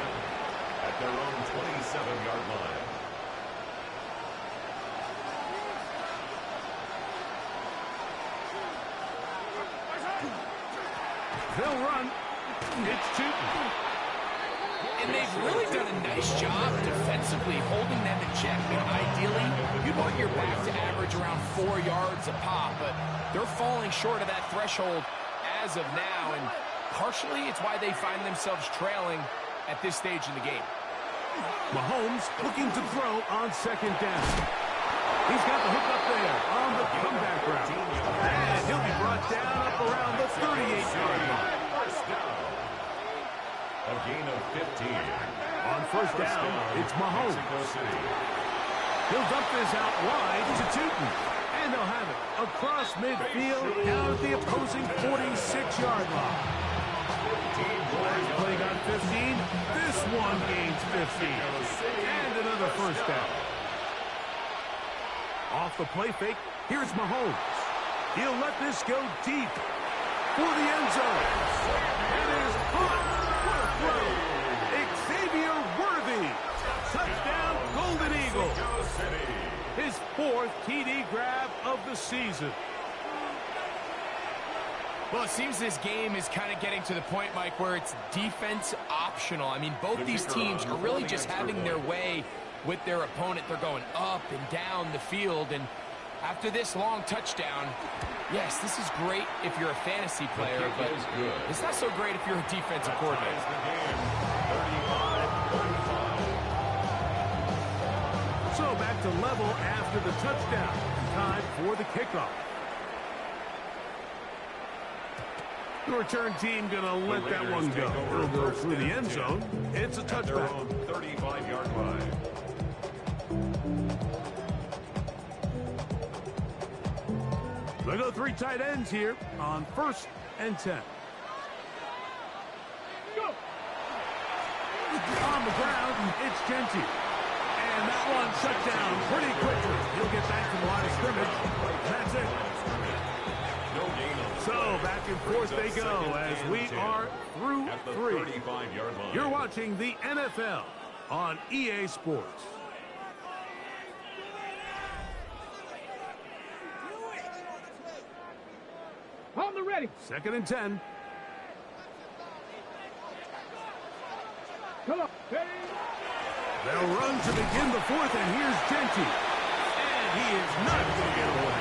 at their own 27-yard line. They'll run. It's Tootin. And they've really done a nice job defensively holding them in check. I mean, ideally, you'd want your back to average around 4 yards a pop, but they're falling short of that threshold as of now, and partially it's why they find themselves trailing at this stage in the game. Mahomes looking to throw on 2nd down. He's got the hook up there on the comeback route. And he'll be brought down up around the 38-yard line. First down. A gain of 15. On first down, it's Mahomes. Mexico City. He'll dump this out wide to Tootin. And they'll have it across midfield down at the opposing 46-yard line. Last play got 15. This one gains 15. And another first down. Off the play fake, here's Mahomes. He'll let this go deep for the end zone. It is caught. What a throw. Xavier Worthy. Touchdown, Golden Eagles. His 4th TD grab of the season. Well, it seems this game is kind of getting to the point, Mike, where it's defense optional. I mean, both these teams are really just having their way with their opponent. They're going up and down the field, and after this long touchdown, yes, this is great if you're a fantasy player, but it's not so great if you're a defensive coordinator. So back to level after the touchdown. Time for the kickoff. The return team going to let that one go. It'll go through the end zone. It's a touchback. 35-yard line. We go 3 tight ends here on 1st and 10. Go. On the ground, it's Genty. And that one shut down pretty quickly. He'll get back to the line of scrimmage. That's it. So back and forth they go as we are through 3. You're watching the NFL on EA Sports. On the ready. 2nd and 10. Come on. Ready. They'll run to begin the 4th, and here's Genty. And he is not going to get away.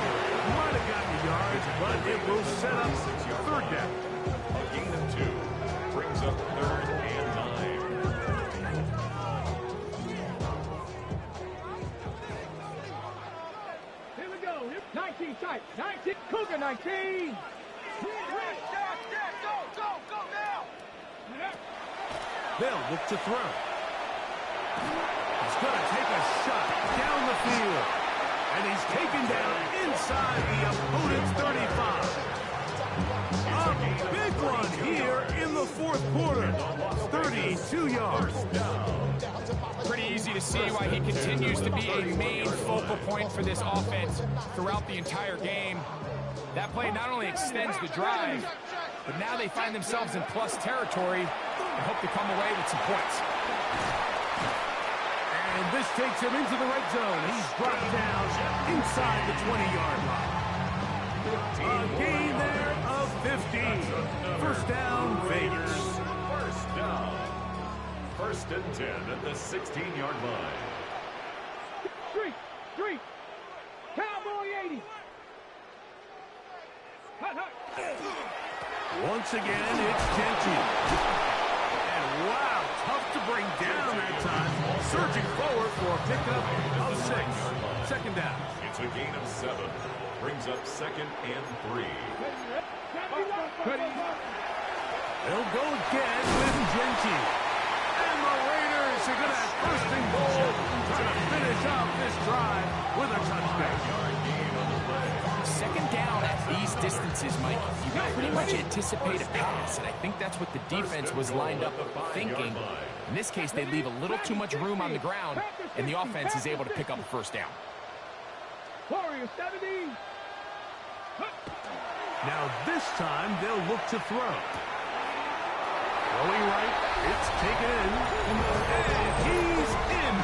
Might have gotten the yards, but it will set up 3rd down. A gain of 2 brings up 3rd and 9. Here we go. 19 tight. 19. Cougar 19. Go now. They'll look to throw. He's going to take a shot down the field. And he's taken down inside the opponent's 35. A big one here in the 4th quarter. 32 yards. Pretty easy to see why he continues to be a main focal point for this offense throughout the entire game. That play not only extends the drive, but now they find themselves in plus territory and hope to come away with some points. And this takes him into the red zone. He's dropped down inside the 20-yard line. A gain there of 15. 1st down, Vegas. 1st and 10 at the 16-yard line. Street. Cowboy 80. Hut. Once again, it's Genty. And wow, tough to bring down that time. Surging forward for a pickup of 6. 2nd down. It's a gain of 7. Brings up 2nd and 3. They'll go again with Genty. And the Raiders are going to have 1st and goal, trying to finish off this drive with a touchdown. 2nd down at these distances, Mike, you can pretty much anticipate a pass, and I think that's what the defense was lined up thinking. In this case, they leave a little too much room on the ground, and the offense is able to pick up a 1st down. Warrior 70. Now this time, they'll look to throw. Throwing right, it's taken in, and he's in.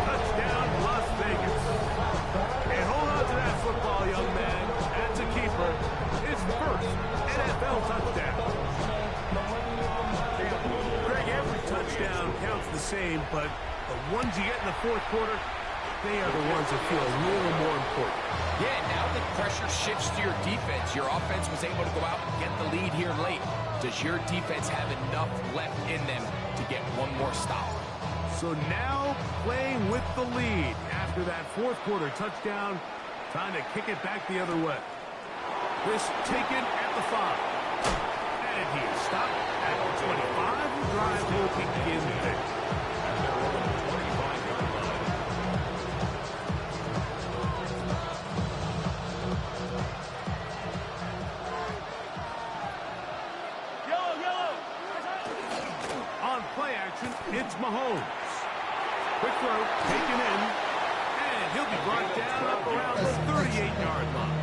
Touchdown, Las Vegas. And hold on to that football, young man. That's a keeper. His 1st NFL touchdown. Greg, every touchdown counts the same, but the ones you get in the 4th quarter, they are the ones that feel a little more important. Yeah, now that pressure shifts to your defense, your offense was able to go out and get the lead here late. Does your defense have enough left in them to get one more stop? So now playing with the lead after that 4th quarter touchdown, trying to kick it back the other way. This taken at the 5. And he is stopped at the 25. The drive will begin there. On play action, it's Mahomes. Quick throw, taken in, and he'll be brought down up around the 38-yard line.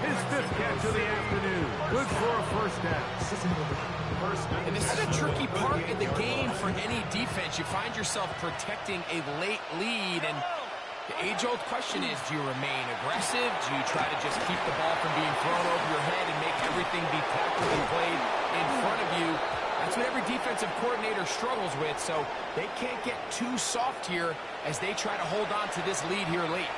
His 5th catch of the afternoon. Good for a 1st down. And this is a tricky part of the game for any defense. You find yourself protecting a late lead, and the age-old question is, do you remain aggressive? Do you try to just keep the ball from being thrown over your head and make everything be tackled and played in front of you? That's what every defensive coordinator struggles with, so they can't get too soft here as they try to hold on to this lead here late.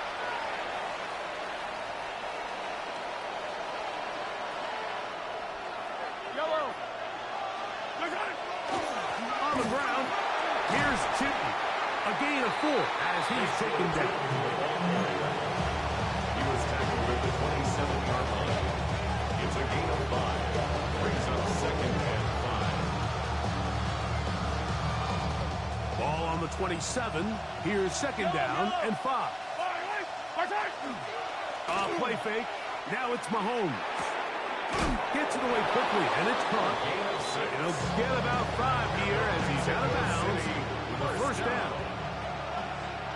On the ground, here's Chitney. A gain of 4 as he's taken down. He was tackled at the 27-yard line. It's a gain of 5. Brings up 2nd and 5. Ball on the 27. Here's 2nd down and 5. Play fake. Now it's Mahomes. Gets it away quickly, and it's caught. He'll get about 5 here as he's out of bounds with a first down.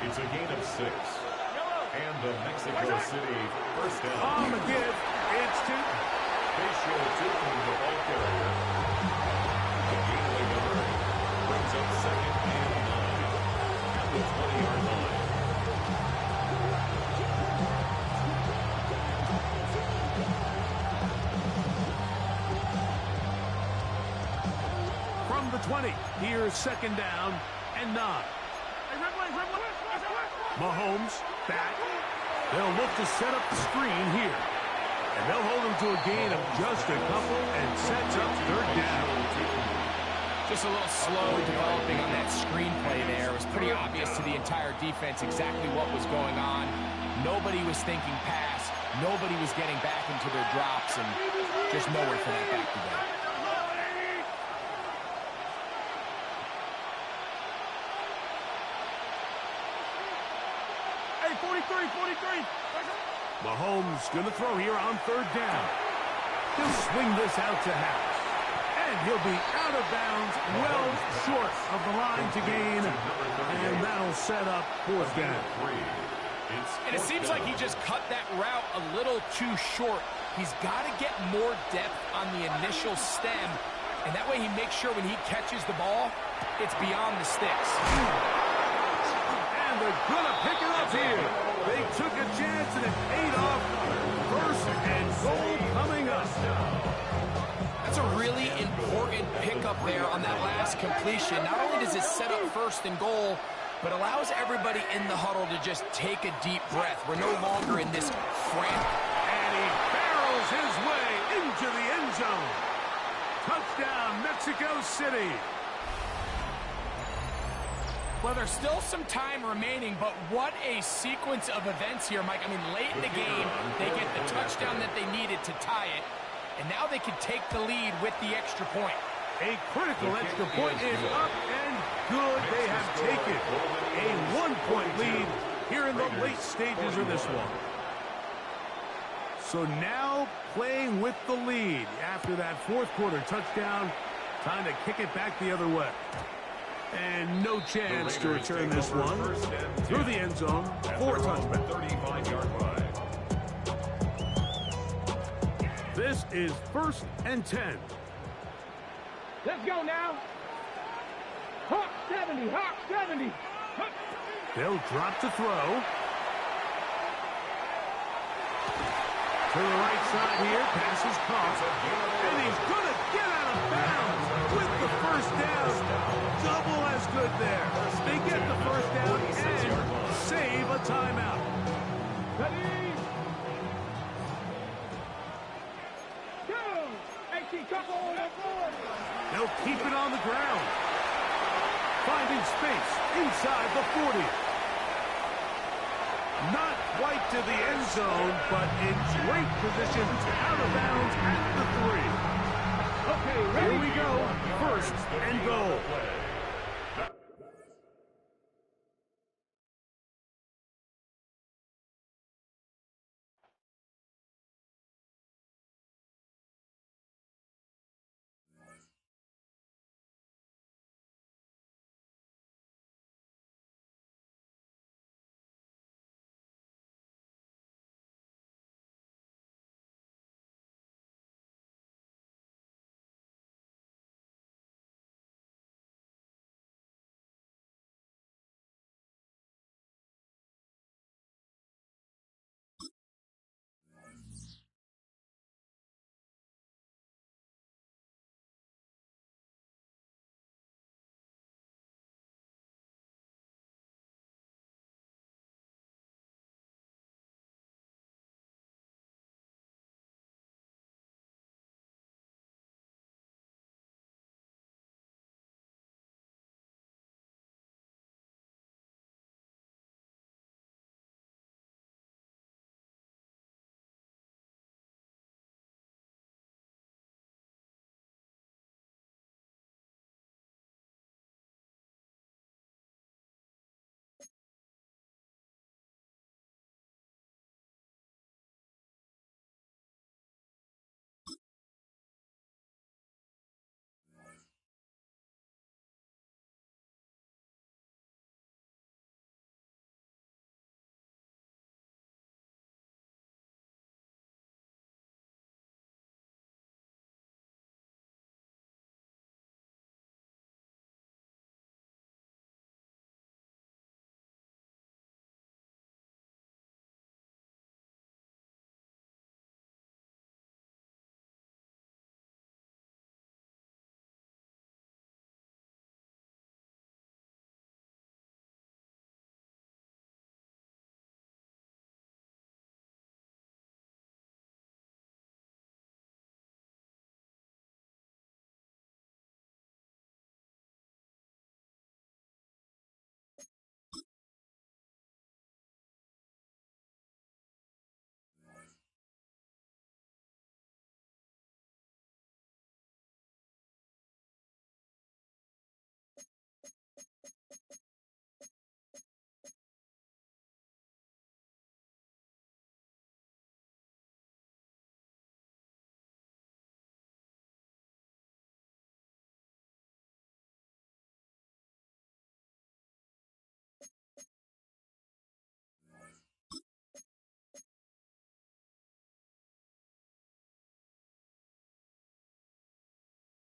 It's a gain of 6. And the Mexico City first down. On the give, it's 2. They show 2 from the ball carrier. A gain of 8 brings up second and 9 at the 20-yard line. From the 20, here's second down and 9. Mahomes back. They'll look to set up the screen here. And they'll hold him to a gain of just a couple and sets up third down. Just a little slow developing on that screenplay there. It was pretty obvious to the entire defense exactly what was going on. Nobody was thinking pass. Nobody was getting back into their drops, and just nowhere for that back to go. Hey, 43. Mahomes going to throw here on third down. He'll swing this out to Harris. And he'll be out of bounds, well short of the line to gain. And that'll set up fourth down. And it seems like he just cut that route a little too short. He's got to get more depth on the initial stem. And that way he makes sure when he catches the ball, it's beyond the sticks. And they're going to pick it up here. They took a chance and it paid off. First and goal coming up. That's a really important pickup there on that last completion. Not only does it set up first and goal, but allows everybody in the huddle to just take a deep breath. We're no longer in this frantic. And he barrels his way into the end zone. Touchdown, Mexico City. Well, there's still some time remaining, but what a sequence of events here, Mike. I mean, late in the game, they get the touchdown that they needed to tie it, and now they can take the lead with the extra point. A critical extra point is up and good. They have taken a 1-point lead here in the late stages of this one. So now playing with the lead after that fourth quarter touchdown, time to kick it back the other way. And no chance to return this one through the end zone for a touchdown. 35-yard line. This is first and 10. Let's go now. Hawk 70, Hawk 70. They'll drop to throw. To the right side here, pass is caught. And he's going to get out of bounds with the first down. Double as good there. They get the first down and save a timeout. Ready? Go! 18 couple on the board. They'll keep it on the ground. Finding space inside the 40. Not quite to the end zone, but in great position out of bounds at the 3. Okay, ready? Here we go. First and goal.